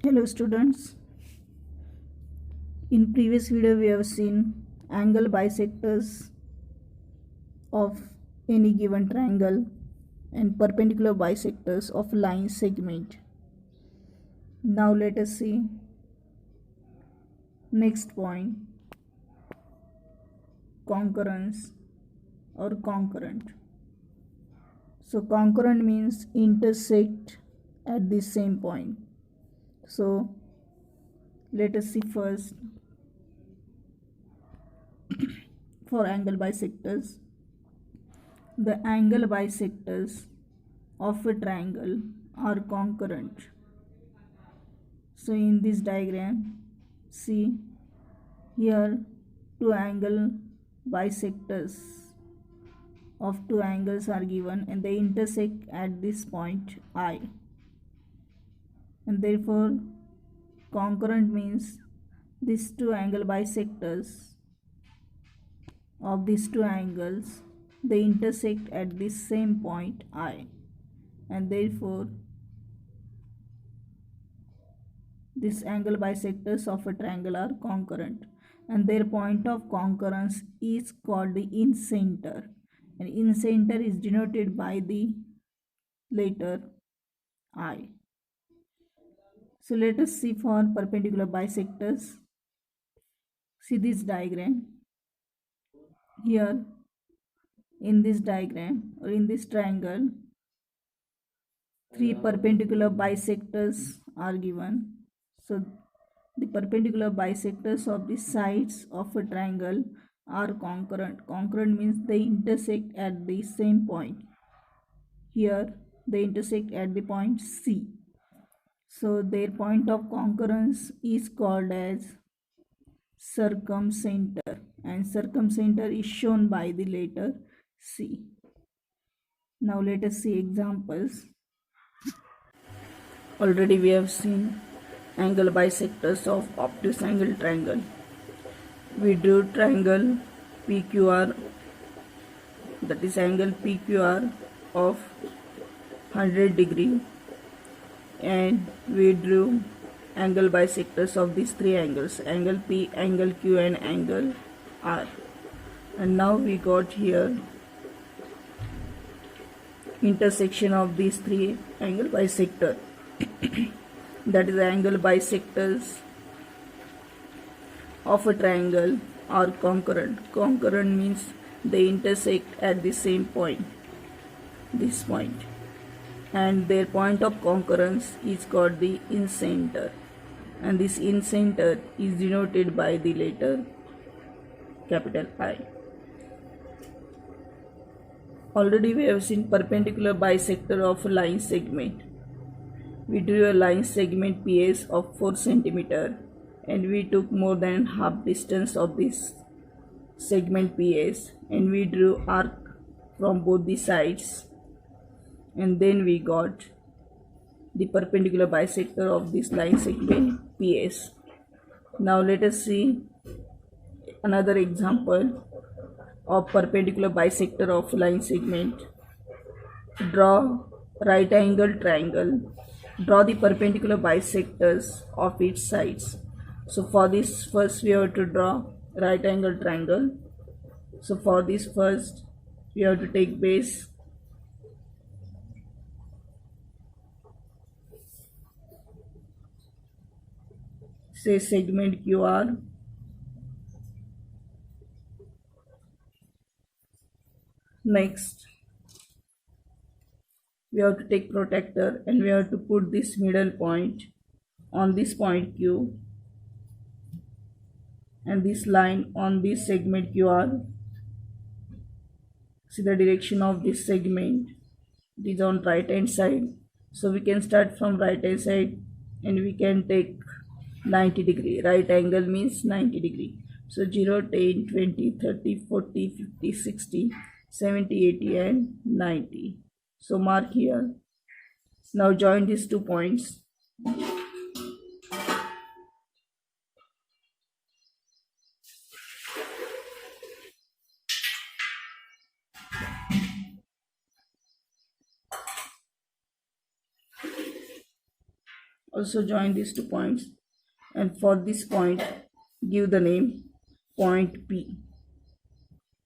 Hello students, in previous video we have seen angle bisectors of any given triangle and perpendicular bisectors of line segment. Now let us see next point, concurrence or concurrent. So concurrent means intersect at the same point. So let us see first for angle bisectors. The angle bisectors of a triangle are concurrent. So in this diagram, see here two angle bisectors of two angles are given and they intersect at this point I, and therefore concurrent means these two angle bisectors of these two angles they intersect at this same point I, and therefore these angle bisectors of a triangle are concurrent, and their point of concurrence is called the incenter, and incenter is denoted by the letter I. So let us see for perpendicular bisectors. See this diagram. Here in this diagram or in this triangle, three perpendicular bisectors are given. So the perpendicular bisectors of the sides of a triangle are concurrent. Concurrent means they intersect at the same point. Here they intersect at the point C. So their point of concurrence is called as circumcenter, and circumcenter is shown by the letter C. Now let us see examples. Already we have seen angle bisectors of obtuse angle triangle. We drew triangle PQR, that is angle PQR of 100 degree, and we drew angle bisectors of these three angles, angle P, angle Q and angle R. And now we got here intersection of these three angle bisector that is angle bisectors of a triangle are concurrent. Concurrent means they intersect at the same point, this point, and their point of concurrence is called the incenter, and this incenter is denoted by the letter capital I. Already we have seen perpendicular bisector of a line segment. We drew a line segment PS of 4 cm and we took more than half distance of this segment PS, and we drew arc from both the sides, and then we got the perpendicular bisector of this line segment PS. Now let us see another example of perpendicular bisector of line segment. Draw right angle triangle. Draw the perpendicular bisectors of its sides. So for this first we have to draw right angle triangle. So for this first we have to take base, say segment QR, next we have to take protractor and we have to put this middle point on this point Q and this line on this segment QR. See the direction of this segment, it is on right hand side, so we can start from right hand side and we can take 90 degree. Right angle means 90 degree. So 0, 10, 20, 30, 40, 50, 60, 70, 80 and 90. So mark here. Now join these 2 points. Also join these 2 points, and for this point give the name point P.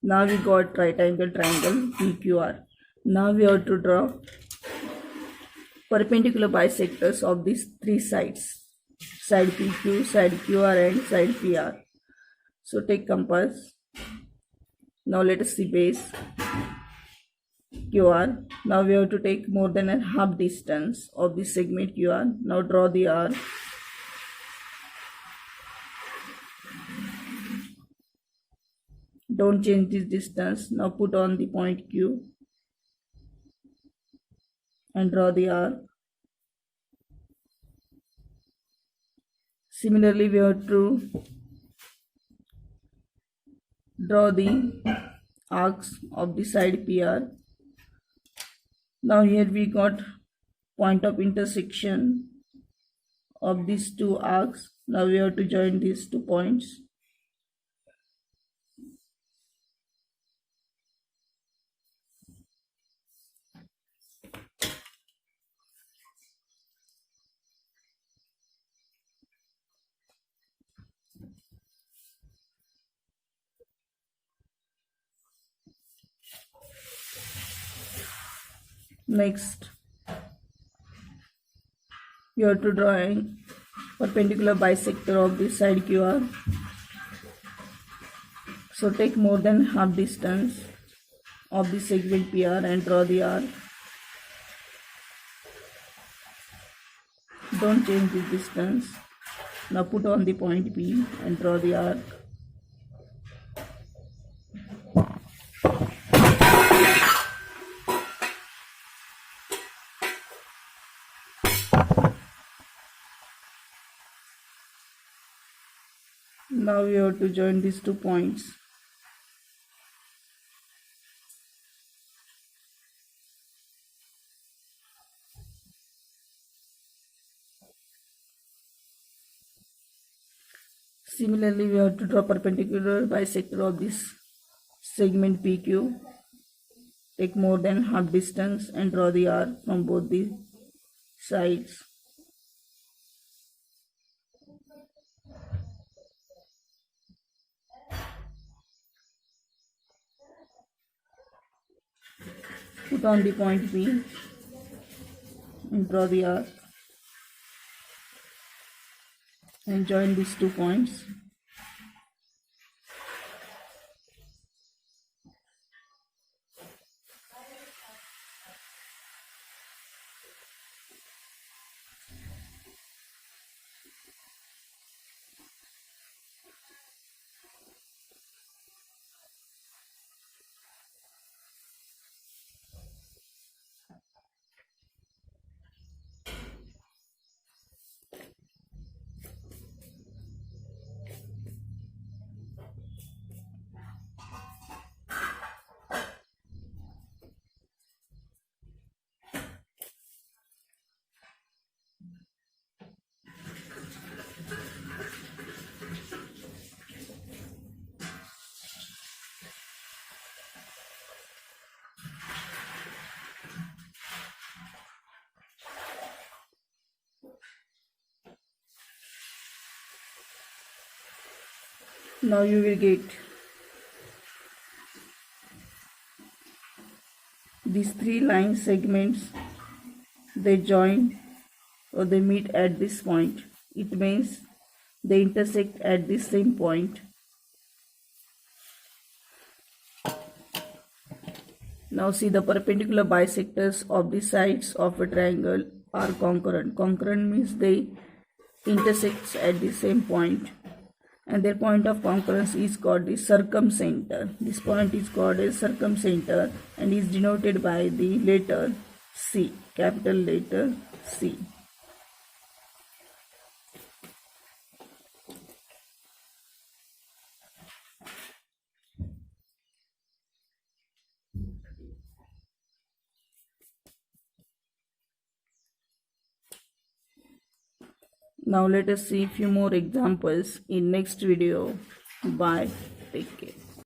Now we got right angle triangle PQR. Now we have to draw perpendicular bisectors of these 3 sides, side PQ, side QR and side PR. So take compass. Now let us see base QR. Now we have to take more than a half distance of the segment QR. Now draw the arc. Don't change this distance. Now put on the point Q and draw the arc. Similarly, we have to draw the arcs of the side PR. Now here we got point of intersection of these 2 arcs. Now we have to join these 2 points. Next, you have to draw a perpendicular bisector of the side QR. So take more than half distance of the segment PR and draw the arc. Don't change the distance. Now put on the point P and draw the arc. Now we have to join these 2 points. Similarly, we have to draw perpendicular bisector of this segment PQ. Take more than half distance and draw the arc from both the sides. Put on the point P and draw the arc and join these 2 points. Now you will get these 3 line segments. They join or they meet at this point. It means they intersect at the same point. Now see, the perpendicular bisectors of the sides of a triangle are concurrent. Concurrent means they intersect at the same point, and their point of concurrence is called the circumcenter. This point is called a circumcenter and is denoted by the letter C, capital letter C. Now let us see a few more examples in next video. Bye. Take care.